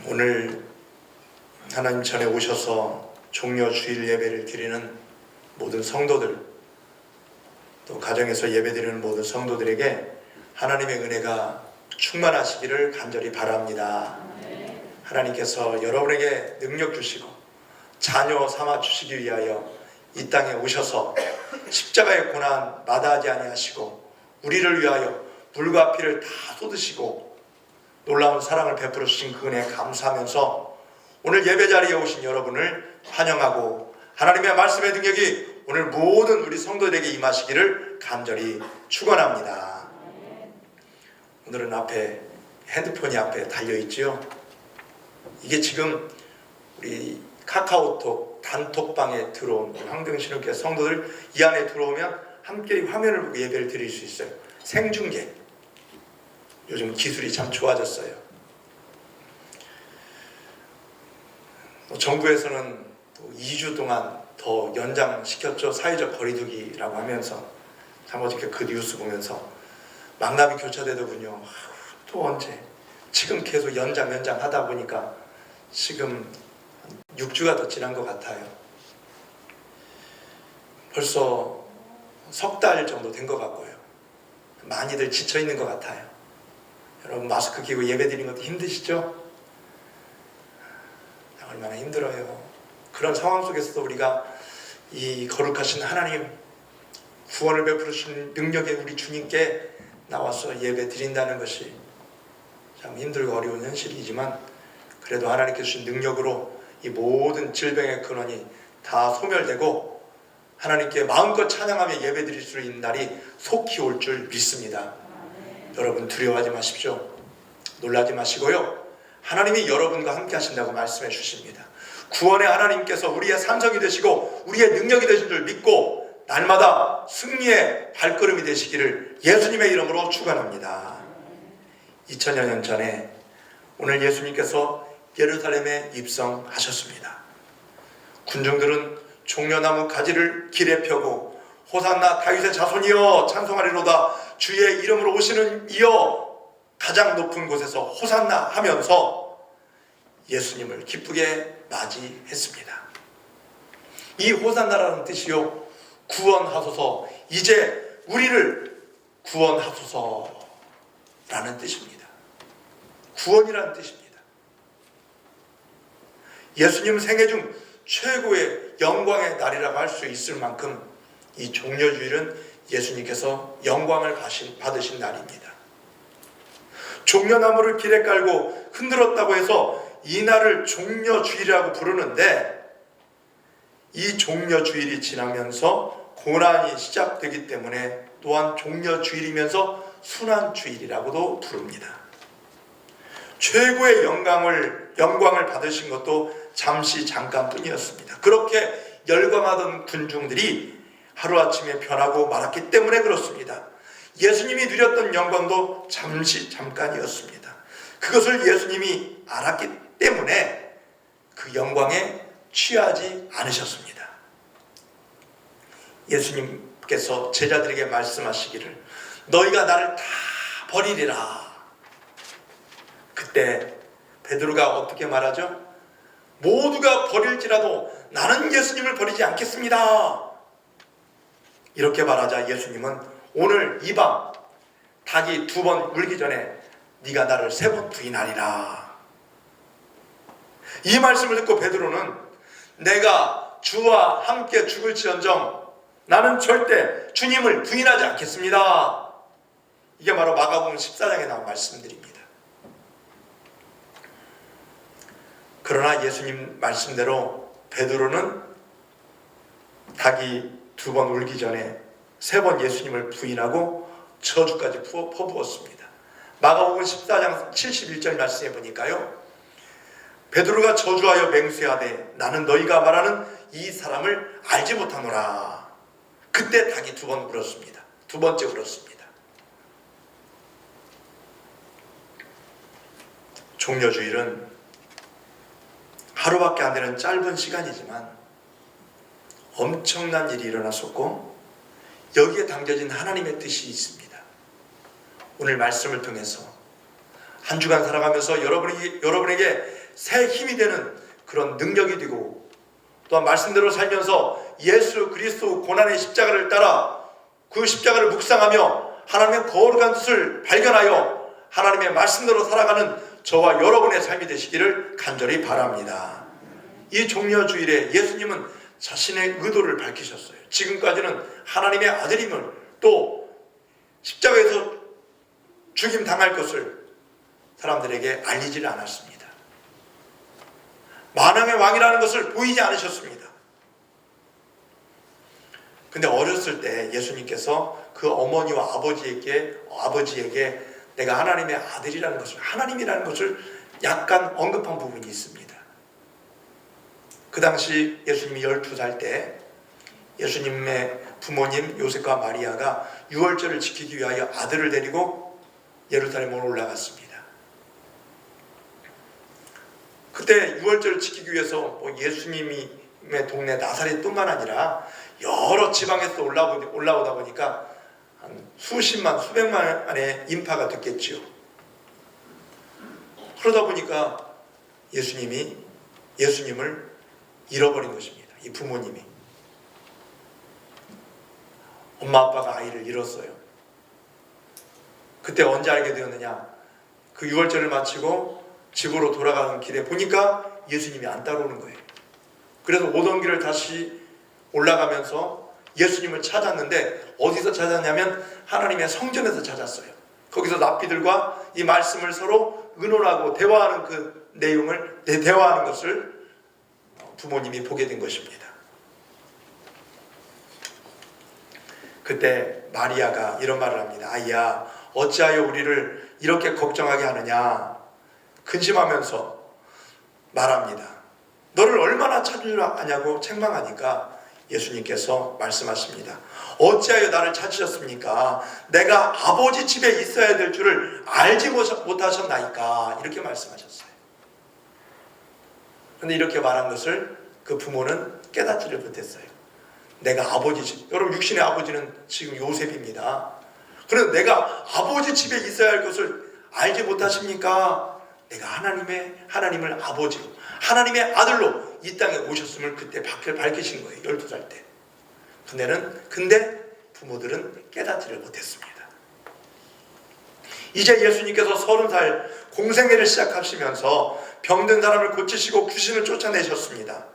오늘 하나님 전에 오셔서 종려 주일 예배를 드리는 모든 성도들, 또 가정에서 예배드리는 모든 성도들에게 하나님의 은혜가 충만하시기를 간절히 바랍니다. 하나님께서 여러분에게 능력 주시고 자녀 삼아 주시기 위하여 이 땅에 오셔서 십자가의 고난 마다하지 아니하시고 우리를 위하여 물과 피를 다 쏟으시고 놀라운 사랑을 베풀어 주신 그 은혜에 감사하면서 오늘 예배 자리에 오신 여러분을 환영하고 하나님의 말씀의 능력이 오늘 모든 우리 성도들에게 임하시기를 간절히 축원합니다. 오늘은 앞에 핸드폰이 앞에 달려있지요. 이게 지금 우리 카카오톡 단톡방에 들어온 황병신학교 성도들 이 안에 들어오면 함께 화면을 보고 예배를 드릴 수 있어요. 생중계. 요즘 기술이 참 좋아졌어요. 정부에서는 또 2주 동안 더 연장시켰죠. 사회적 거리두기라고 하면서 참 어저께 그 뉴스 보면서 망나비 교차되더군요. 또 언제? 지금 계속 연장 하다 보니까 지금 6주가 더 지난 것 같아요. 벌써 석 달 정도 된 것 같고요. 많이들 지쳐 있는 것 같아요. 여러분 마스크 끼고 예배 드리는 것도 힘드시죠? 얼마나 힘들어요. 그런 상황 속에서도 우리가 이 거룩하신 하나님 구원을 베풀어 주신 능력의 우리 주님께 나와서 예배 드린다는 것이 참 힘들고 어려운 현실이지만 그래도 하나님께서 주신 능력으로 이 모든 질병의 근원이 다 소멸되고 하나님께 마음껏 찬양하며 예배 드릴 수 있는 날이 속히 올 줄 믿습니다. 여러분 두려워하지 마십시오. 놀라지 마시고요. 하나님이 여러분과 함께 하신다고 말씀해 주십니다. 구원의 하나님께서 우리의 산성이 되시고 우리의 능력이 되신 줄 믿고 날마다 승리의 발걸음이 되시기를 예수님의 이름으로 축원합니다. 2000여 년 전에 오늘 예수님께서 예루살렘에 입성하셨습니다. 군중들은 종려나무 가지를 길에 펴고 호산나 다윗의 자손이여 찬송하리로다 주의 이름으로 오시는 이여 가장 높은 곳에서 호산나 하면서 예수님을 기쁘게 맞이했습니다. 이 호산나라는 뜻이요 구원하소서, 이제 우리를 구원하소서라는 뜻입니다. 구원이라는 뜻입니다. 예수님 생애 중 최고의 영광의 날이라고 할 수 있을 만큼 이 종려주일은 예수님께서 영광을 받으신 날입니다. 종려나무를 길에 깔고 흔들었다고 해서 이 날을 종려주일이라고 부르는데 이 종려주일이 지나면서 고난이 시작되기 때문에 또한 종려주일이면서 순환주일이라고도 부릅니다. 최고의 영광을 받으신 것도 잠깐뿐이었습니다. 그렇게 열광하던 군중들이 하루아침에 변하고 말았기 때문에 그렇습니다. 예수님이 누렸던 영광도 잠깐이었습니다. 그것을 예수님이 알았기 때문에 그 영광에 취하지 않으셨습니다. 예수님께서 제자들에게 말씀하시기를 너희가 나를 다 버리리라. 그때 베드로가 어떻게 말하죠? 모두가 버릴지라도 나는 예수님을 버리지 않겠습니다. 이렇게 말하자 예수님은 오늘 이 밤 닭이 2번 울기 전에 네가 나를 3번 부인하리라. 이 말씀을 듣고 베드로는 내가 주와 함께 죽을지언정 나는 절대 주님을 부인하지 않겠습니다. 이게 바로 마가복음 14장에 나온 말씀들입니다. 그러나 예수님 말씀대로 베드로는 닭이 2번 울기 전에 3번 예수님을 부인하고 저주까지 퍼부었습니다. 마가복음 14장 71절 말씀해 보니까요. 베드로가 저주하여 맹세하되 나는 너희가 말하는 이 사람을 알지 못하노라. 그때 닭이 2번 울었습니다. 2번째 울었습니다. 종려주일은 하루밖에 안 되는 짧은 시간이지만 엄청난 일이 일어났었고 여기에 담겨진 하나님의 뜻이 있습니다. 오늘 말씀을 통해서 한 주간 살아가면서 여러분에게 새 힘이 되는 그런 능력이 되고, 또한 말씀대로 살면서 예수 그리스도 고난의 십자가를 따라 그 십자가를 묵상하며 하나님의 거룩한 뜻을 발견하여 하나님의 말씀대로 살아가는 저와 여러분의 삶이 되시기를 간절히 바랍니다. 이 종려주일에 예수님은 자신의 의도를 밝히셨어요. 지금까지는 하나님의 아들임을, 또 십자가에서 죽임 당할 것을 사람들에게 알리지를 않았습니다. 만왕의 왕이라는 것을 보이지 않으셨습니다. 근데 어렸을 때 예수님께서 그 어머니와 아버지에게 내가 하나님의 아들이라는 것을, 하나님이라는 것을 약간 언급한 부분이 있습니다. 그 당시 예수님이 12살 때 예수님의 부모님 요셉과 마리아가 유월절을 지키기 위하여 아들을 데리고 예루살렘으로 올라갔습니다. 그때 유월절을 지키기 위해서 예수님의 동네 나사렛뿐만 아니라 여러 지방에서 올라오다 보니까 한 수십만, 수백만의 인파가 됐겠지요. 그러다 보니까 예수님을 잃어버린 것입니다. 이 부모님이. 엄마 아빠가 아이를 잃었어요. 그때 언제 알게 되었느냐? 그 유월절을 마치고 집으로 돌아가는 길에 보니까 예수님이 안 따라오는 거예요. 그래서 오던 길을 다시 올라가면서 예수님을 찾았는데, 어디서 찾았냐면 하나님의 성전에서 찾았어요. 거기서 랍비들과 이 말씀을 서로 의논하고 대화하는 그 내용을, 대화하는 것을 부모님이 보게 된 것입니다. 그때 마리아가 이런 말을 합니다. 아이야, 어찌하여 우리를 이렇게 걱정하게 하느냐? 근심하면서 말합니다. 너를 얼마나 찾으려 하냐고 책망하니까 예수님께서 말씀하십니다. 어찌하여 나를 찾으셨습니까? 내가 아버지 집에 있어야 될 줄을 알지 못하셨나이까? 이렇게 말씀하셨어요. 그런데 이렇게 말한 것을 그 부모는 깨닫지를 못했어요. 내가 아버지 집, 여러분 육신의 아버지는 지금 요셉입니다. 그래서 내가 아버지 집에 있어야 할 것을 알지 못하십니까? 내가 하나님을 아버지로, 하나님의 아들로 이 땅에 오셨음을 그때 밝히신 거예요. 12살 때. 근데 부모들은 깨닫지를 못했습니다. 이제 예수님께서 30살 공생애를 시작하시면서 병든 사람을 고치시고 귀신을 쫓아내셨습니다.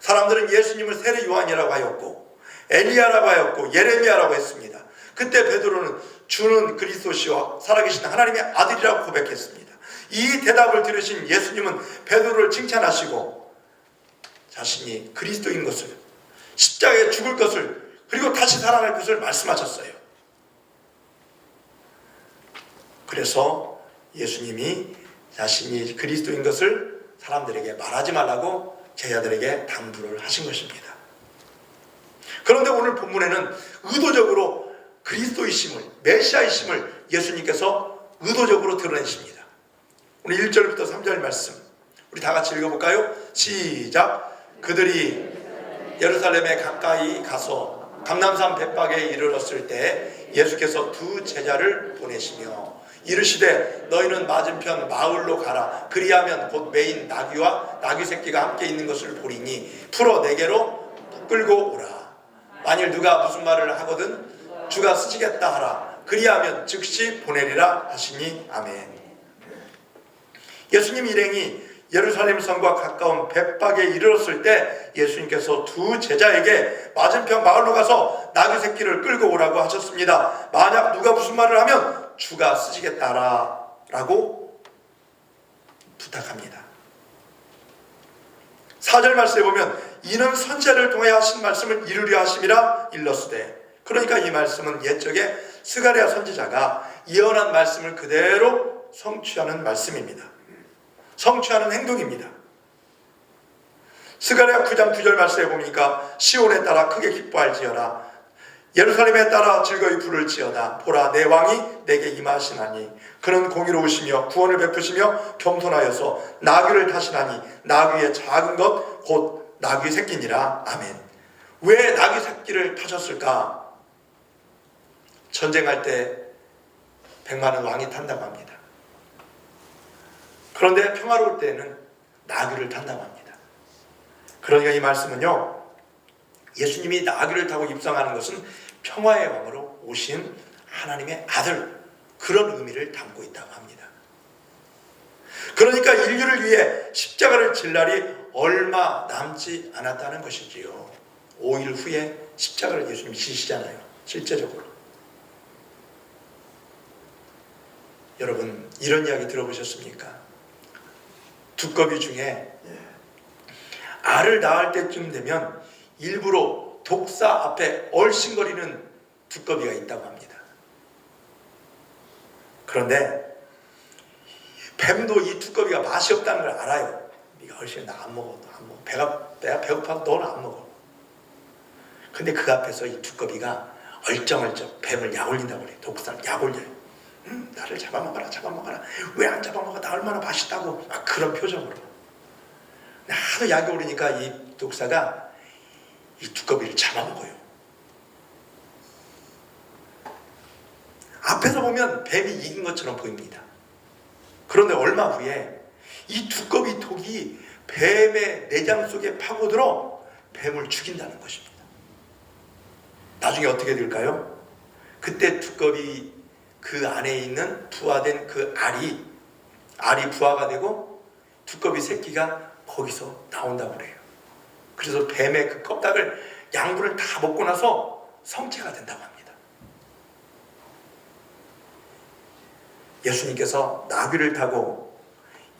사람들은 예수님을 세례 요한이라고 하였고 엘리야라고 하였고 예레미야라고 했습니다. 그때 베드로는 주는 그리스도시와 살아계신 하나님의 아들이라고 고백했습니다. 이 대답을 들으신 예수님은 베드로를 칭찬하시고 자신이 그리스도인 것을, 십자가에 죽을 것을, 그리고 다시 살아날 것을 말씀하셨어요. 그래서 예수님이 자신이 그리스도인 것을 사람들에게 말하지 말라고 제자들에게 당부를 하신 것입니다. 그런데 오늘 본문에는 의도적으로 그리스도이심을, 메시아이심을 예수님께서 의도적으로 드러내십니다. 오늘 1절부터 3절 말씀 우리 다 같이 읽어볼까요? 시작. 그들이 예루살렘에 가까이 가서 감람산 벳박에 이르렀을 때 예수께서 두 제자를 보내시며 이르시되 너희는 맞은편 마을로 가라. 그리하면 곧 메인 나귀와 나귀 새끼가 함께 있는 것을 보리니 풀어 내게로 끌고 오라. 만일 누가 무슨 말을 하거든 주가 쓰시겠다 하라. 그리하면 즉시 보내리라 하시니 아멘. 예수님 일행이 예루살렘 성과 가까운 벳박에 이르렀을 때 예수님께서 두 제자에게 맞은편 마을로 가서 나귀 새끼를 끌고 오라고 하셨습니다. 만약 누가 무슨 말을 하면 주가 쓰시겠다라고 부탁합니다. 4절 말씀에 보면 이는 선지자를 통해 하신 말씀을 이루려 하심이라 일렀으되, 그러니까 이 말씀은 옛적에 스가랴 선지자가 예언한 말씀을 그대로 성취하는 말씀입니다. 성취하는 행동입니다. 스가랴 9장 9절 말씀에 보니까 시온에 따라 크게 기뻐할지어다. 예루살렘에 따라 즐거이 부를지어다. 보라 내 왕이 내게 임하시나니 그는 공의로우시며 구원을 베푸시며 겸손하여서 나귀를 타시나니 나귀의 작은 것 곧 나귀 새끼니라. 아멘. 왜 나귀 새끼를 타셨을까? 전쟁할 때 100만은 왕이 탄다고 합니다. 그런데 평화로울 때는 나귀를 탄다고 합니다. 그러니까 이 말씀은요, 예수님이 나귀를 타고 입성하는 것은 평화의 왕으로 오신 하나님의 아들, 그런 의미를 담고 있다고 합니다. 그러니까 인류를 위해 십자가를 질 날이 얼마 남지 않았다는 것이지요. 5일 후에 십자가를 예수님이 지시잖아요. 실제적으로. 여러분, 이런 이야기 들어보셨습니까? 두꺼비 중에 알을 낳을 때쯤 되면 일부러 독사 앞에 얼씬거리는 두꺼비가 있다고 합니다. 그런데 뱀도 이 두꺼비가 맛이 없다는 걸 알아요. 네가 얼씬 나 안 먹어. 안 먹어. 배가 배고파서 너는 안 먹어. 근데 그 앞에서 이 두꺼비가 얼쩡얼쩡 뱀을 약올린다고 그래요. 독사를 약올려요. 나를 잡아먹어라, 잡아먹어라. 왜 안 잡아먹어? 나 얼마나 맛있다고. 막 그런 표정으로. 하도 약이 오르니까 이 독사가 이 두꺼비를 잡아먹어요. 앞에서 보면 뱀이 이긴 것처럼 보입니다. 그런데 얼마 후에 이 두꺼비 독이 뱀의 내장 속에 파고들어 뱀을 죽인다는 것입니다. 나중에 어떻게 될까요? 그때 두꺼비 그 안에 있는 부화된 그 알이 부화가 되고 두꺼비 새끼가 거기서 나온다고 그래요. 그래서 뱀의 그 껍데기를 양분을 다 먹고 나서 성체가 된다고 합니다. 예수님께서 나귀를 타고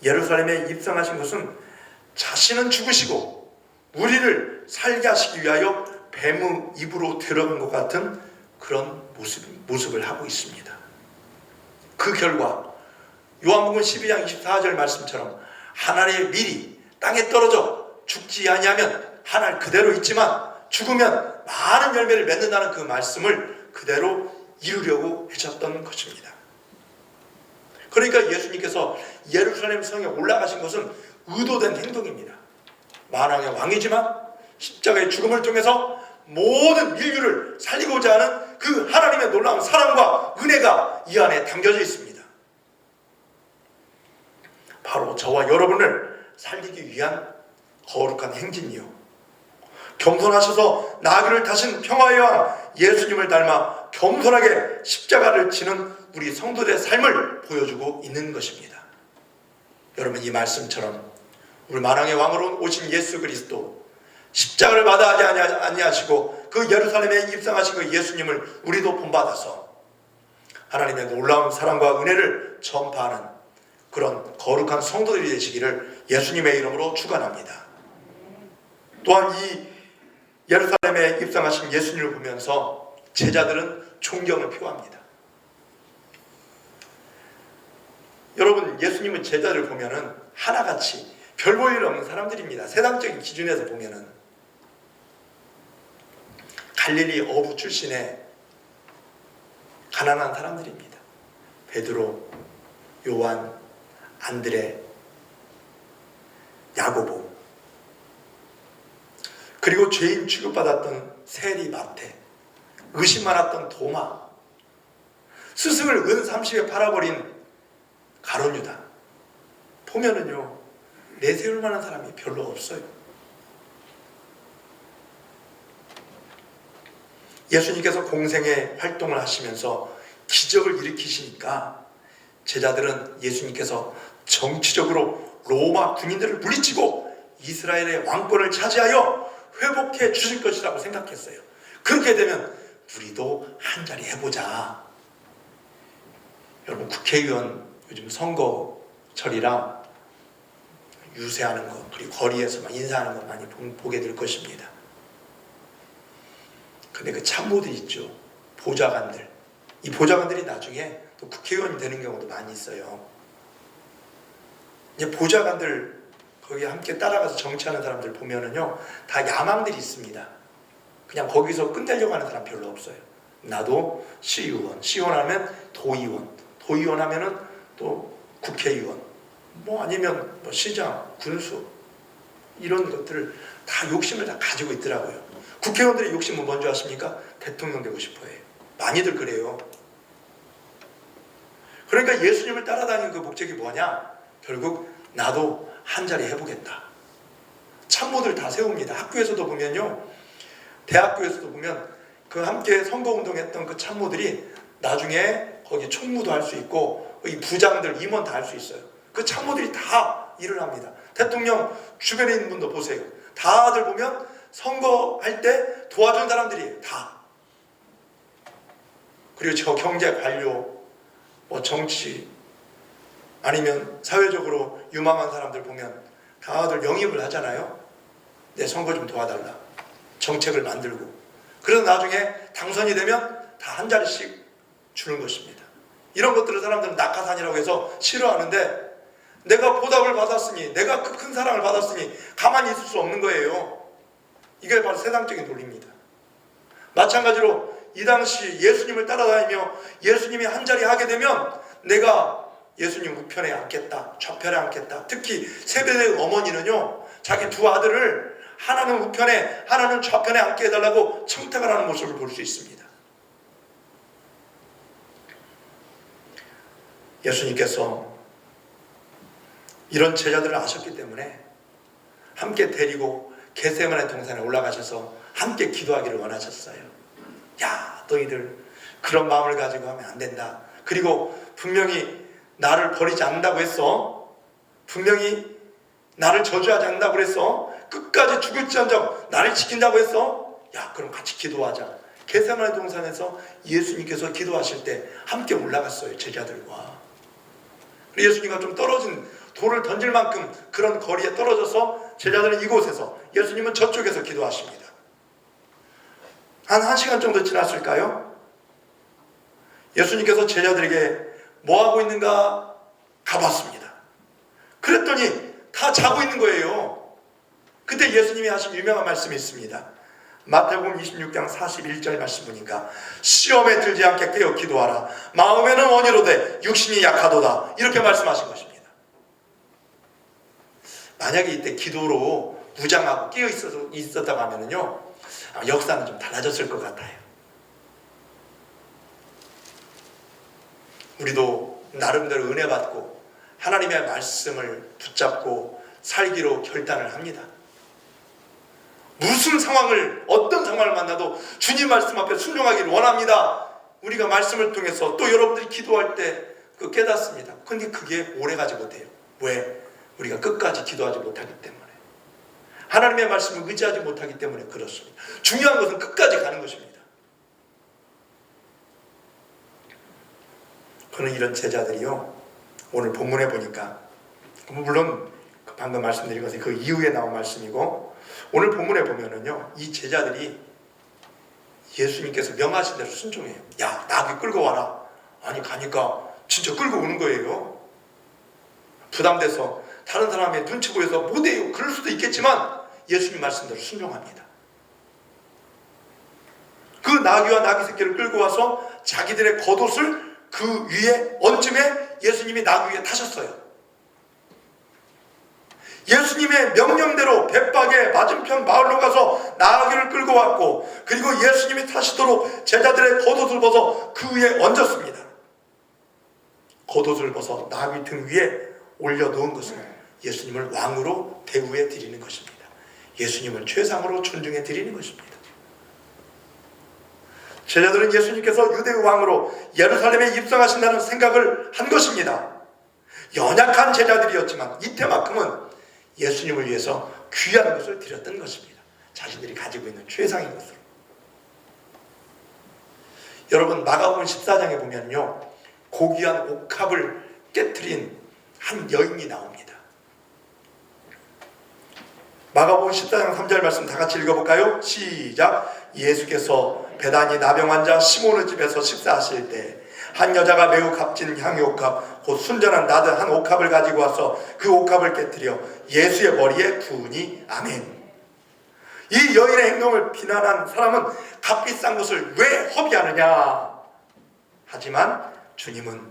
예루살렘에 입성하신 것은 자신은 죽으시고 우리를 살게 하시기 위하여 뱀의 입으로 들어간 것 같은 그런 모습을 하고 있습니다. 그 결과 요한복음 12장 24절 말씀처럼 하나님의 밀이 땅에 떨어져 죽지 아니하면 하늘 그대로 있지만 죽으면 많은 열매를 맺는다는 그 말씀을 그대로 이루려고 하셨던 것입니다. 그러니까 예수님께서 예루살렘 성에 올라가신 것은 의도된 행동입니다. 만왕의 왕이지만 십자가의 죽음을 통해서 모든 인류를 살리고자 하는 그 하나님의 놀라운 사랑과 은혜가 이 안에 담겨져 있습니다. 바로 저와 여러분을 살리기 위한 거룩한 행진이요, 겸손하셔서 나귀를 타신 평화의 왕 예수님을 닮아 겸손하게 십자가를 지는 우리 성도들의 삶을 보여주고 있는 것입니다. 여러분, 이 말씀처럼 우리 만왕의 왕으로 오신 예수 그리스도 십자가를 마다하지 아니하시고 그 예루살렘에 입성하신 그 예수님을 우리도 본받아서 하나님의 놀라운 사랑과 은혜를 전파하는 그런 거룩한 성도들이 되시기를 예수님의 이름으로 축원합니다. 또한 이 예루살렘에 입성하신 예수님을 보면서 제자들은 존경을 표합니다. 여러분, 예수님은 제자들 보면은 하나같이 별 볼 일 없는 사람들입니다. 세상적인 기준에서 보면은 갈릴리 어부 출신의 가난한 사람들입니다. 베드로, 요한, 안드레, 야고보, 그리고 죄인 취급받았던 세리 마태, 의심 많았던 도마, 스승을 은 30에 팔아버린 가룟 유다. 보면은요, 내세울 만한 사람이 별로 없어요. 예수님께서 공생의 활동을 하시면서 기적을 일으키시니까 제자들은 예수님께서 정치적으로 로마 군인들을 물리치고 이스라엘의 왕권을 차지하여 회복해 주실 것이라고 생각했어요. 그렇게 되면 우리도 한자리 해보자. 여러분, 국회의원 요즘 선거철이라 유세하는 것, 그리고 거리에서 막 인사하는 것 많이 보게 될 것입니다. 근데 그 참모들 있죠, 보좌관들. 이 보좌관들이 나중에 또 국회의원이 되는 경우도 많이 있어요. 이제 보좌관들 거기 함께 따라가서 정치하는 사람들 보면은요, 다 야망들이 있습니다. 그냥 거기서 끝내려고 하는 사람 별로 없어요. 나도 시의원, 시의원 하면 도의원, 도의원 하면은 또 국회의원, 뭐 아니면 뭐 시장, 군수, 이런 것들을 다 욕심을 다 가지고 있더라고요. 국회의원들의 욕심은 뭔지 아십니까? 대통령 되고 싶어 해요. 많이들 그래요. 그러니까 예수님을 따라다니는 그 목적이 뭐냐? 결국 나도 한자리 해보겠다. 참모들 다 세웁니다. 학교에서도 보면요, 대학교에서도 보면 그 함께 선거운동했던 그 참모들이 나중에 거기 총무도 할 수 있고 이 부장들, 임원 다 할 수 있어요. 그 참모들이 다 일을 합니다. 대통령 주변에 있는 분도 보세요. 다들 보면 선거할 때 도와준 사람들이 다. 그리고 저 경제 관료, 뭐 정치, 아니면 사회적으로 유망한 사람들 보면 다들 영입을 하잖아요. 내 선거 좀 도와달라. 정책을 만들고. 그래서 나중에 당선이 되면 다 한 자리씩 주는 것입니다. 이런 것들을 사람들은 낙하산이라고 해서 싫어하는데, 내가 보답을 받았으니, 내가 그 큰 사랑을 받았으니 가만히 있을 수 없는 거예요. 이게 바로 세상적인 논리입니다. 마찬가지로 이 당시 예수님을 따라다니며 예수님이 한 자리 하게 되면 내가 예수님 우편에 앉겠다, 좌편에 앉겠다. 특히 세베대의 어머니는요, 자기 두 아들을 하나는 우편에 하나는 좌편에 앉게 해달라고 청탁을 하는 모습을 볼 수 있습니다. 예수님께서 이런 제자들을 아셨기 때문에 함께 데리고 겟세마네 동산에 올라가셔서 함께 기도하기를 원하셨어요. 야, 너희들 그런 마음을 가지고 하면 안 된다. 그리고 분명히 나를 버리지 않는다고 했어. 분명히 나를 저주하지 않는다고 그랬어. 끝까지 죽을지언정 나를 지킨다고 했어. 야, 그럼 같이 기도하자. 겟세마네 동산에서 예수님께서 기도하실 때 함께 올라갔어요, 제자들과. 예수님과 좀 떨어진 돌을 던질 만큼 그런 거리에 떨어져서 제자들은 이곳에서, 예수님은 저쪽에서 기도하십니다. 한 1시간 정도 지났을까요? 예수님께서 제자들에게 뭐하고 있는가 가봤습니다. 그랬더니 다 자고 있는 거예요. 그때 예수님이 하신 유명한 말씀이 있습니다. 마태복음 26장 41절 말씀 보니까 시험에 들지 않게 깨어 기도하라. 마음에는 원이로되 육신이 약하도다. 이렇게 말씀하신 것입니다. 만약에 이때 기도로 무장하고 깨어 있었다고 하면요, 역사는 좀 달라졌을 것 같아요. 우리도 나름대로 은혜 받고 하나님의 말씀을 붙잡고 살기로 결단을 합니다. 무슨 상황을, 어떤 상황을 만나도 주님 말씀 앞에 순종하기를 원합니다. 우리가 말씀을 통해서 또 여러분들이 기도할 때 그 깨닫습니다. 근데 그게 오래가지 못해요. 왜? 우리가 끝까지 기도하지 못하기 때문에, 하나님의 말씀을 의지하지 못하기 때문에 그렇습니다. 중요한 것은 끝까지 가는 것입니다. 그런 이런 제자들이요, 오늘 본문에 보니까, 물론 방금 말씀드린 것은 그 이후에 나온 말씀이고, 오늘 본문에 보면은요, 이 제자들이 예수님께서 명하신 대로 순종해요. 야, 나귀 끌고 와라. 아니, 가니까 진짜 끌고 오는 거예요. 부담돼서 다른 사람의 눈치 보여서 못해요, 그럴 수도 있겠지만 예수님 말씀대로 순종합니다. 그 나귀와 나귀 새끼를 끌고 와서 자기들의 겉옷을 그 위에 얹음에 예수님이 나귀 위에 타셨어요. 예수님의 명령대로 벳박의 맞은편 마을로 가서 나귀를 끌고 왔고, 그리고 예수님이 타시도록 제자들의 겉옷을 벗어 그 위에 얹었습니다. 겉옷을 벗어 나귀 등 위에 올려놓은 것은 예수님을 왕으로 대우해 드리는 것입니다. 예수님을 최상으로 존중해 드리는 것입니다. 제자들은 예수님께서 유대의 왕으로 예루살렘에 입성하신다는 생각을 한 것입니다. 연약한 제자들이었지만 이때만큼은 예수님을 위해서 귀한 것을 드렸던 것입니다. 자신들이 가지고 있는 최상의 것으로. 여러분, 마가복음 14장에 보면요, 고귀한 옥합을 깨트린 한 여인이 나옵니다. 마가복음 14장 3절 말씀 다 같이 읽어볼까요? 시작. 예수께서 베다니 나병 환자 시몬의 집에서 식사하실 때 한 여자가 매우 값진 향유 옥합 곧 순전한 나드 한 옥합을 가지고 와서 그 옥합을 깨뜨려 예수의 머리에 부으니 아멘. 이 여인의 행동을 비난한 사람은 값비 싼 것을 왜 허비하느냐. 하지만 주님은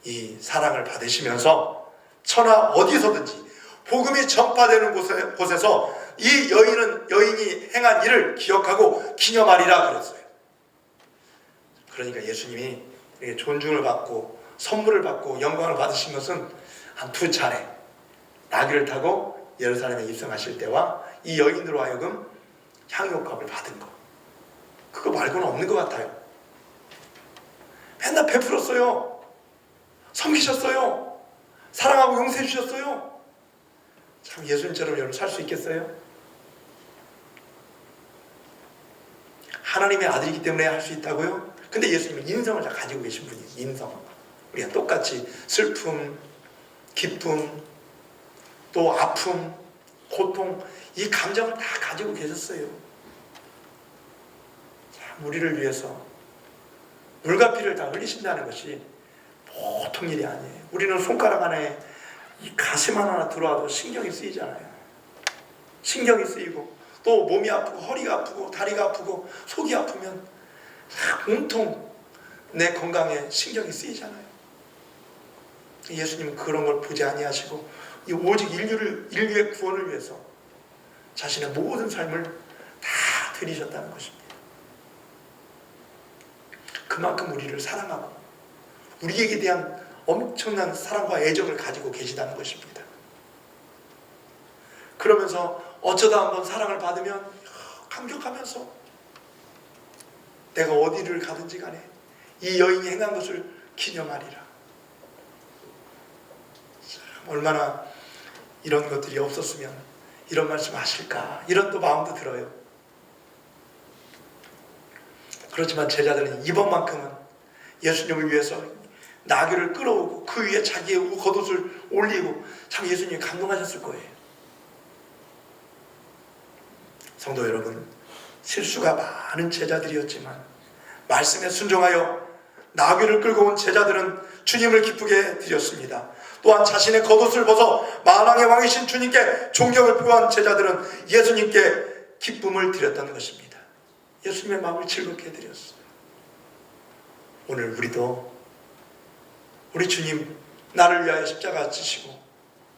이 사랑을 받으시면서 천하 어디서든지 복음이 전파되는 곳에서 이 여인이 행한 일을 기억하고 기념하리라 그랬어요. 그러니까 예수님이 존중을 받고 선물을 받고 영광을 받으신 것은 한 2차례, 나귀를 타고 예루살렘에 입성하실 때와 이 여인으로 하여금 향유값을 받은 거, 그거 말고는 없는 것 같아요. 맨날 베풀었어요. 섬기셨어요. 사랑하고 용서해 주셨어요. 참 예수님처럼 여러분 살 수 있겠어요? 하나님의 아들이기 때문에 할 수 있다고요? 근데 예수님은 인성을 다 가지고 계신 분이에요. 인성. 우리가 똑같이 슬픔, 기쁨, 또 아픔, 고통, 이 감정을 다 가지고 계셨어요. 참 우리를 위해서 물과 피를 다 흘리신다는 것이 보통 일이 아니에요. 우리는 손가락 안에 이 가슴 하나 들어와도 신경이 쓰이잖아요. 신경이 쓰이고 또 몸이 아프고 허리가 아프고 다리가 아프고 속이 아프면 온통 내 건강에 신경이 쓰이잖아요. 예수님은 그런 걸 보지 아니하시고 오직 인류의 구원을 위해서 자신의 모든 삶을 다 드리셨다는 것입니다. 그만큼 우리를 사랑하고 우리에게 대한 엄청난 사랑과 애정을 가지고 계시다는 것입니다. 그러면서 어쩌다 한번 사랑을 받으면 감격하면서 내가 어디를 가든지 간에 이 여인이 행한 것을 기념하리라. 참 얼마나 이런 것들이 없었으면 이런 말씀 하실까, 이런 또 마음도 들어요. 그렇지만 제자들은 이번만큼은 예수님을 위해서 나귀를 끌어오고 그 위에 자기의 겉옷을 올리고 참 예수님이 감동하셨을 거예요. 성도 여러분, 실수가 많은 제자들이었지만 말씀에 순종하여 나귀를 끌고 온 제자들은 주님을 기쁘게 드렸습니다. 또한 자신의 겉옷을 벗어 만왕의 왕이신 주님께 존경을 표한 제자들은 예수님께 기쁨을 드렸다는 것입니다. 예수님의 마음을 즐겁게 해드렸어요. 오늘 우리도 우리 주님 나를 위하여 십자가 지시고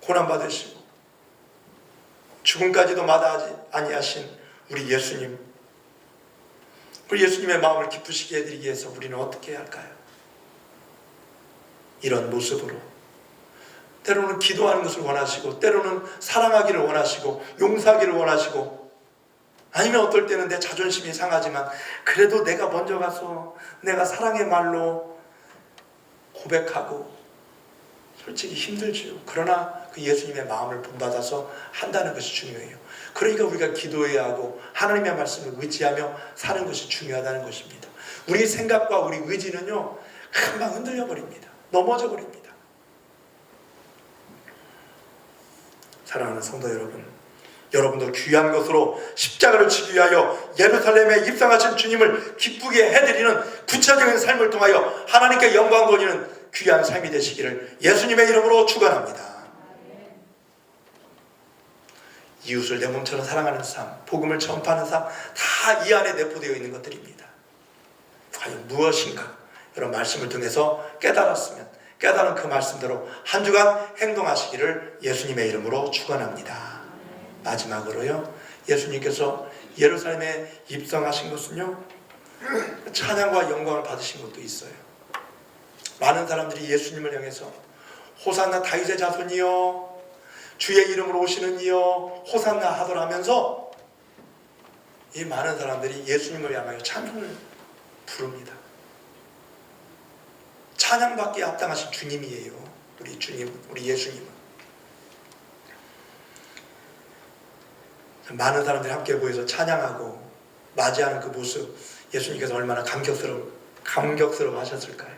고난받으시고 죽음까지도 마다하지 아니하신 우리 예수님의 마음을 기쁘시게 해드리기 위해서 우리는 어떻게 해야 할까요? 이런 모습으로 때로는 기도하는 것을 원하시고 때로는 사랑하기를 원하시고 용서하기를 원하시고 아니면 어떨 때는 내 자존심이 상하지만 그래도 내가 먼저 가서 내가 사랑의 말로 고백하고 솔직히 힘들죠. 그러나 그 예수님의 마음을 본받아서 한다는 것이 중요해요. 그러니까 우리가 기도해야 하고 하나님의 말씀을 의지하며 사는 것이 중요하다는 것입니다. 우리 생각과 우리 의지는요 금방 흔들려 버립니다. 넘어져 버립니다. 사랑하는 성도 여러분, 여러분도 귀한 것으로 십자가를 지기 위하여 예루살렘에 입성하신 주님을 기쁘게 해드리는 구체적인 삶을 통하여 하나님께 영광 돌리는 귀한 삶이 되시기를 예수님의 이름으로 축원합니다. 이웃을 내 몸처럼 사랑하는 삶, 복음을 전파하는 삶, 다 이 안에 내포되어 있는 것들입니다. 과연 무엇인가? 여러분 말씀을 통해서 깨달았으면 깨달은 그 말씀대로 한 주간 행동하시기를 예수님의 이름으로 축원합니다. 마지막으로요, 예수님께서 예루살렘에 입성하신 것은요 찬양과 영광을 받으신 것도 있어요. 많은 사람들이 예수님을 향해서 호산나 다윗의 자손이여 주의 이름으로 오시는 이여 호산나 하더라 하면서 이 많은 사람들이 예수님을 향하여 찬송을 부릅니다. 찬양받기에 합당하신 주님이에요. 우리 주님, 우리 예수님은. 많은 사람들이 함께 모여서 찬양하고 맞이하는 그 모습, 예수님께서 얼마나 감격스러워 하셨을까요?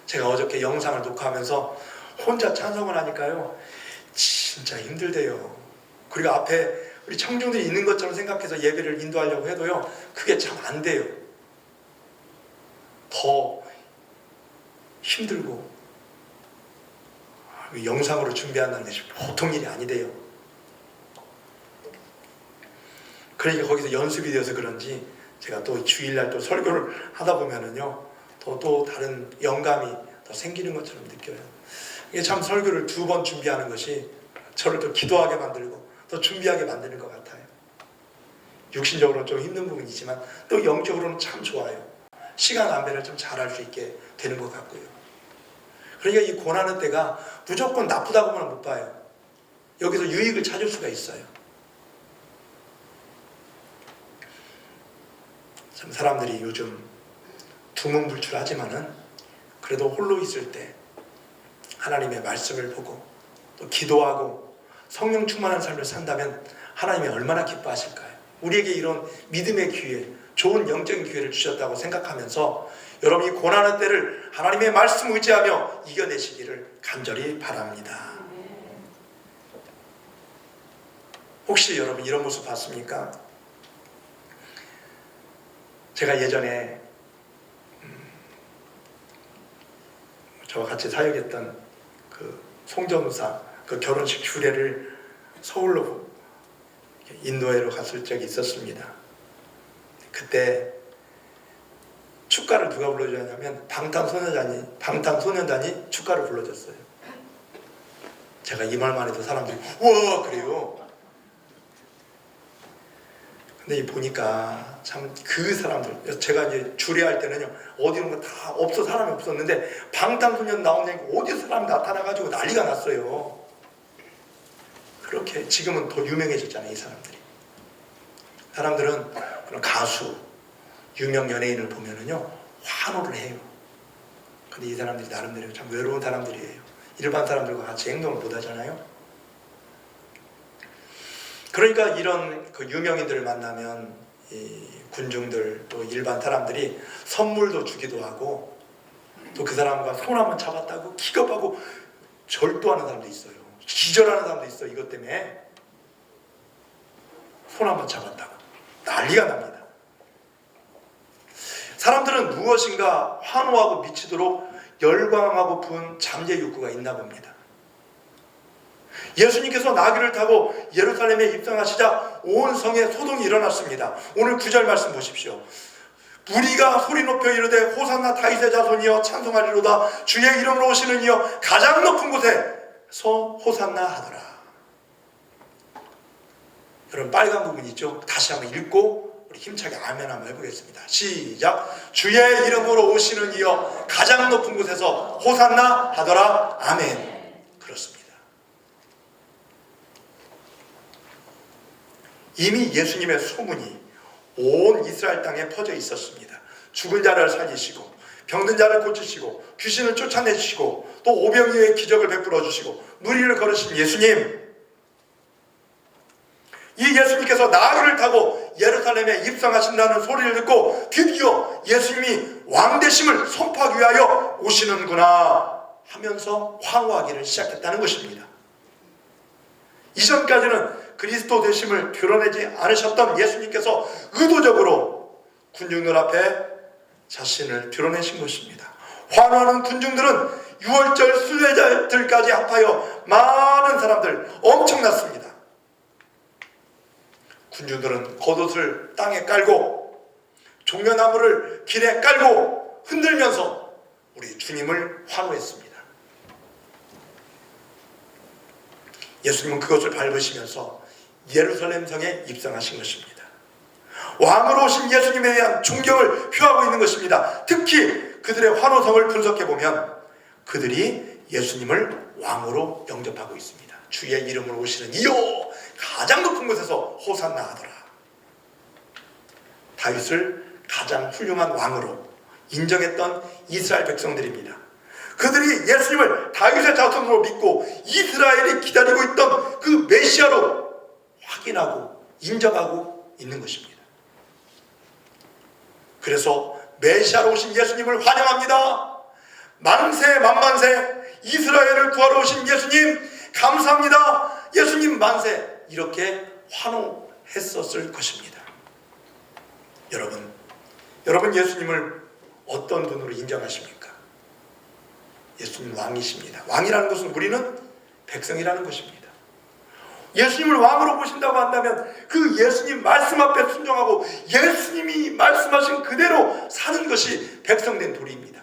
제가 어저께 영상을 녹화하면서 혼자 찬송을 하니까요 진짜 힘들대요. 그리고 앞에 우리 청중들이 있는 것처럼 생각해서 예배를 인도하려고 해도요 그게 참 안 돼요. 더 힘들고 영상으로 준비한다는 것이 보통 일이 아니래요. 그러니까 거기서 연습이 되어서 그런지 제가 또 주일날 또 설교를 하다 보면은요 또 다른 영감이 더 생기는 것처럼 느껴요. 이게 참 설교를 2번 준비하는 것이 저를 더 기도하게 만들고 더 준비하게 만드는 것 같아요. 육신적으로는 좀 힘든 부분이지만 또 영적으로는 참 좋아요. 시간 안배를 좀 잘할 수 있게 되는 것 같고요. 그러니까 이 고난의 때가 무조건 나쁘다고만 못 봐요. 여기서 유익을 찾을 수가 있어요. 참 사람들이 요즘 두문불출하지만은 그래도 홀로 있을 때 하나님의 말씀을 보고 또 기도하고 성령 충만한 삶을 산다면 하나님이 얼마나 기뻐하실까요? 우리에게 이런 믿음의 기회, 좋은 영적인 기회를 주셨다고 생각하면서 여러분이 고난의 때를 하나님의 말씀 의지하며 이겨내시기를 간절히 바랍니다. 혹시 여러분 이런 모습 봤습니까? 제가 예전에 저와 같이 사역했던 그 송전우사 그 결혼식 주례를 서울로 인도회로 갔을 적이 있었습니다. 그때 축가를 누가 불러주냐면 방탄소년단이 축가를 불러줬어요. 제가 이 말만 해도 사람들이 우와 그래요. 근데 보니까 참 그 사람들, 제가 이제 주례할 때는요 어디는 다 없어, 사람이 없었는데 방탄소년 나오니까 어디서 사람이 나타나가지고 난리가 났어요. 그렇게 지금은 더 유명해졌잖아요. 이 사람들은 그런 가수, 유명 연예인을 보면은요 환호를 해요. 근데 이 사람들이 나름대로 참 외로운 사람들이에요. 일반 사람들과 같이 행동을 못 하잖아요. 그러니까 이런 그 유명인들을 만나면 이 군중들 또 일반 사람들이 선물도 주기도 하고 또 그 사람과 손 한번 잡았다고 기겁하고 절도하는 사람도 있어요. 기절하는 사람도 있어. 이것 때문에 손 한번 잡았다고 난리가 납니다. 사람들은 무엇인가 환호하고 미치도록 열광하고 부은 잠재 욕구가 있나 봅니다. 예수님께서 나귀를 타고 예루살렘에 입성하시자 온 성에 소동이 일어났습니다. 오늘 9절 말씀 보십시오. 무리가 소리 높여 이르되 호산나 다윗의 자손이여 찬송하리로다. 주의 이름으로 오시는 이여 가장 높은 곳에서 호산나 하더라. 여러분 빨간 부분 있죠? 다시 한번 읽고 우리 힘차게 아멘 한번 해보겠습니다. 시작. 주의 이름으로 오시는 이여 가장 높은 곳에서 호산나 하더라. 아멘. 그렇습니다. 이미 예수님의 소문이 온 이스라엘 땅에 퍼져 있었습니다. 죽은 자를 살리시고 병든 자를 고치시고 귀신을 쫓아내시고 또 오병이어의 기적을 베풀어 주시고 무리를 걸으신 예수님, 이 예수님께서 나귀를 타고 예루살렘에 입성하신다는 소리를 듣고 드디어 예수님이 왕되심을 선포하기 위하여 오시는구나 하면서 환호하기를 시작했다는 것입니다. 이전까지는 그리스도 되심을 드러내지 않으셨던 예수님께서 의도적으로 군중들 앞에 자신을 드러내신 것입니다. 환호하는 군중들은 6월절 순례자들까지 합하여 많은 사람들 엄청났습니다. 군중들은 겉옷을 땅에 깔고 종려나무를 길에 깔고 흔들면서 우리 주님을 환호했습니다. 예수님은 그것을 밟으시면서 예루살렘 성에 입성하신 것입니다. 왕으로 오신 예수님에 대한 존경을 표하고 있는 것입니다. 특히 그들의 환호성을 분석해보면 그들이 예수님을 왕으로 영접하고 있습니다. 주의 이름으로 오시는 이여 가장 높은 곳에서 호산나 하더라. 다윗을 가장 훌륭한 왕으로 인정했던 이스라엘 백성들입니다. 그들이 예수님을 다윗의 자손으로 믿고 이스라엘이 기다리고 있던 그 메시아로 확인하고 인정하고 있는 것입니다. 그래서 메시아로 오신 예수님을 환영합니다. 만세 만만세, 이스라엘을 구하러 오신 예수님 감사합니다. 예수님 만세, 이렇게 환호했었을 것입니다. 여러분 예수님을 어떤 분으로 인정하십니까? 예수님 왕이십니다. 왕이라는 것은 우리는 백성이라는 것입니다. 예수님을 왕으로 보신다고 한다면 그 예수님 말씀 앞에 순종하고 예수님이 말씀하신 그대로 사는 것이 백성된 도리입니다.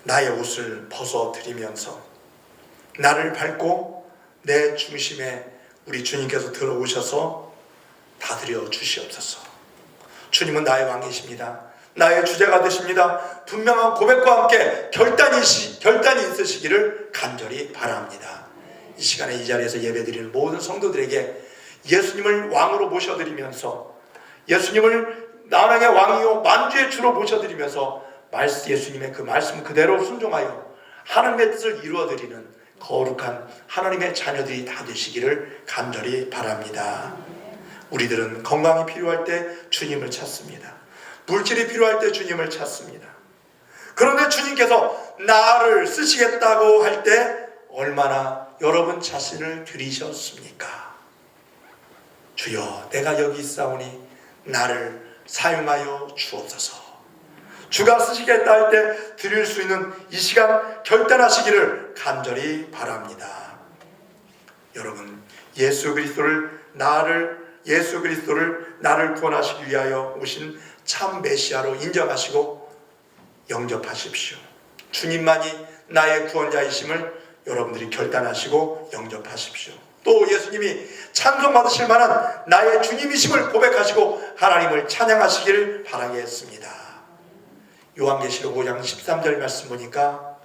나의 옷을 벗어드리면서 나를 밟고 내 중심에 우리 주님께서 들어오셔서 다스려 주시옵소서. 주님은 나의 왕이십니다. 나의 주제가 되십니다. 분명한 고백과 함께 결단이 있으시기를 간절히 바랍니다. 이 시간에 이 자리에서 예배드리는 모든 성도들에게 예수님을 왕으로 모셔드리면서, 예수님을 나라의 왕이요 만주의 주로 모셔드리면서 예수님의 그 말씀 그대로 순종하여 하나님의 뜻을 이루어드리는 거룩한 하나님의 자녀들이 다 되시기를 간절히 바랍니다. 우리들은 건강이 필요할 때 주님을 찾습니다. 물질이 필요할 때 주님을 찾습니다. 그런데 주님께서 나를 쓰시겠다고 할 때 얼마나 여러분 자신을 들이셨습니까? 주여, 내가 여기 있사오니 나를 사용하여 주옵소서. 주가 쓰시겠다 할 때 드릴 수 있는 이 시간 결단하시기를 간절히 바랍니다. 여러분, 예수 그리스도를 나를 구원하시기 위하여 오신 참 메시아로 인정하시고 영접하십시오. 주님만이 나의 구원자이심을 여러분들이 결단하시고 영접하십시오. 또 예수님이 찬송받으실 만한 나의 주님이심을 고백하시고 하나님을 찬양하시길 바라겠습니다. 요한계시록 5장 13절 말씀 보니까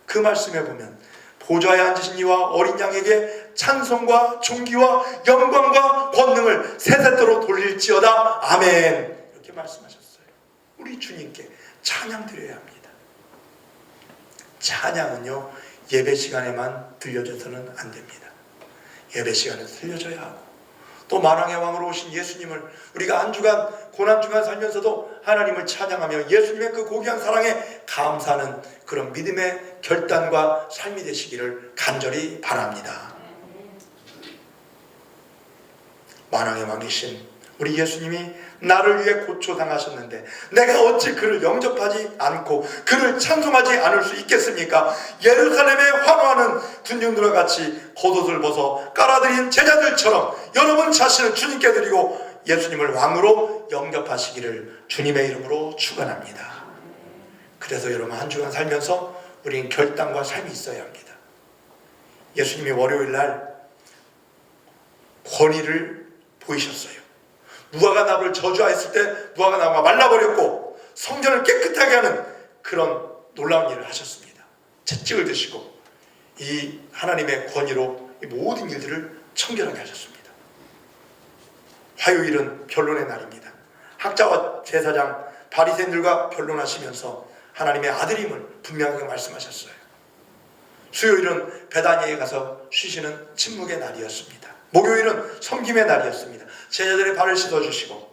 그 말씀에 보면 보좌에 앉으신 이와 어린 양에게 찬송과 존귀와 영광과 권능을 세세토록 돌릴지어다. 아멘. 이렇게 말씀하셨어요. 우리 주님께 찬양 드려야 합니다. 찬양은요, 예배 시간에만 들려줘서는 안 됩니다. 예배 시간에 들려줘야 하고, 또 만왕의 왕으로 오신 예수님을 우리가 한 주간 고난주간 살면서도 하나님을 찬양하며 예수님의 그 고귀한 사랑에 감사하는 그런 믿음의 결단과 삶이 되시기를 간절히 바랍니다. 만왕의 왕이신 우리 예수님이 나를 위해 고초당하셨는데 내가 어찌 그를 영접하지 않고 그를 찬송하지 않을 수 있겠습니까? 예루살렘에 환호하는 군중들과 같이 겉옷을 벗어 깔아드린 제자들처럼 여러분 자신을 주님께 드리고 예수님을 왕으로 영접하시기를 주님의 이름으로 축원합니다. 그래서 여러분 한 주간 살면서 우리는 결단과 삶이 있어야 합니다. 예수님이 월요일 날 권위를 보이셨어요. 무화과 나무를 저주하였을 때 무화과 나무가 말라버렸고 성전을 깨끗하게 하는 그런 놀라운 일을 하셨습니다. 채찍을 드시고 이 하나님의 권위로 이 모든 일들을 청결하게 하셨습니다. 화요일은 변론의 날입니다. 학자와 제사장 바리새인들과 변론하시면서 하나님의 아들임을 분명하게 말씀하셨어요. 수요일은 베다니에 가서 쉬시는 침묵의 날이었습니다. 목요일은 섬김의 날이었습니다. 제자들의 발을 씻어주시고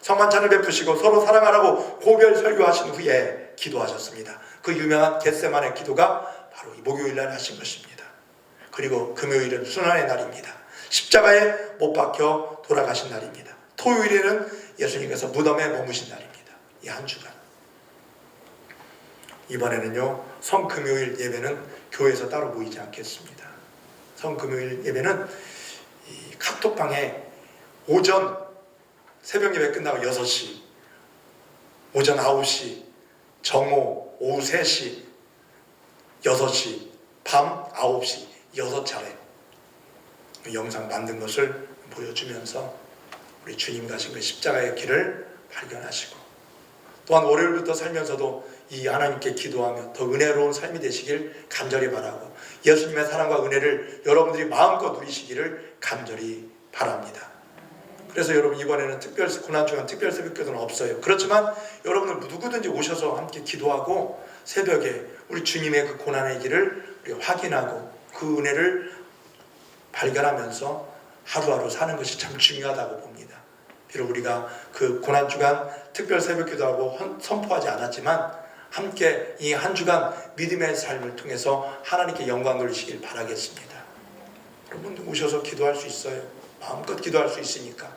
성만찬을 베푸시고 서로 사랑하라고 고별 설교하신 후에 기도하셨습니다. 그 유명한 겟세마네 기도가 바로 이 목요일 날 하신 것입니다. 그리고 금요일은 순환의 날입니다. 십자가에 못 박혀 돌아가신 날입니다. 토요일에는 예수님께서 무덤에 머무신 날입니다. 이 한 주간. 이번에는요, 성금요일 예배는 교회에서 따로 모이지 않겠습니다. 성금요일 예배는 이 카톡방에 오전 새벽 예배 끝나고 6시, 오전 9시, 정오, 오후 3시, 6시, 밤 9시 6차례 영상 만든 것을 보여주면서 우리 주님 가신 그 십자가의 길을 발견하시고, 또한 월요일부터 살면서도 이 하나님께 기도하며 더 은혜로운 삶이 되시길 간절히 바라고 예수님의 사랑과 은혜를 여러분들이 마음껏 누리시기를 간절히 바랍니다. 그래서 여러분 이번에는 고난주간 특별 새벽기도는 없어요. 그렇지만 여러분들 누구든지 오셔서 함께 기도하고 새벽에 우리 주님의 그 고난의 길을 우리가 확인하고 그 은혜를 발견하면서 하루하루 사는 것이 참 중요하다고 봅니다. 비록 우리가 그 고난주간 특별 새벽기도하고 선포하지 않았지만 함께 이 한 주간 믿음의 삶을 통해서 하나님께 영광 돌리시길 바라겠습니다. 여러분 오셔서 기도할 수 있어요. 마음껏 기도할 수 있으니까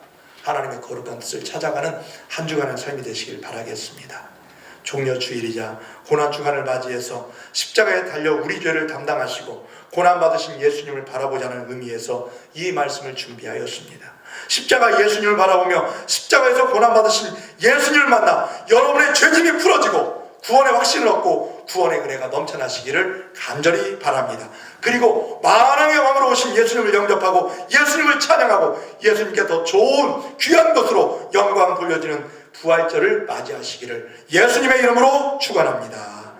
하나님의 거룩한 뜻을 찾아가는 한 주간의 삶이 되시길 바라겠습니다. 종려주일이자 고난주간을 맞이해서 십자가에 달려 우리 죄를 담당하시고 고난받으신 예수님을 바라보자는 의미에서 이 말씀을 준비하였습니다. 십자가 예수님을 바라보며 십자가에서 고난받으신 예수님을 만나 여러분의 죄짐이 풀어지고 구원의 확신을 얻고 구원의 은혜가 넘쳐나시기를 간절히 바랍니다. 그리고 만왕의 왕으로 오신 예수님을 영접하고 예수님을 찬양하고 예수님께 더 좋은 귀한 것으로 영광 돌려지는 부활절을 맞이하시기를 예수님의 이름으로 축원합니다.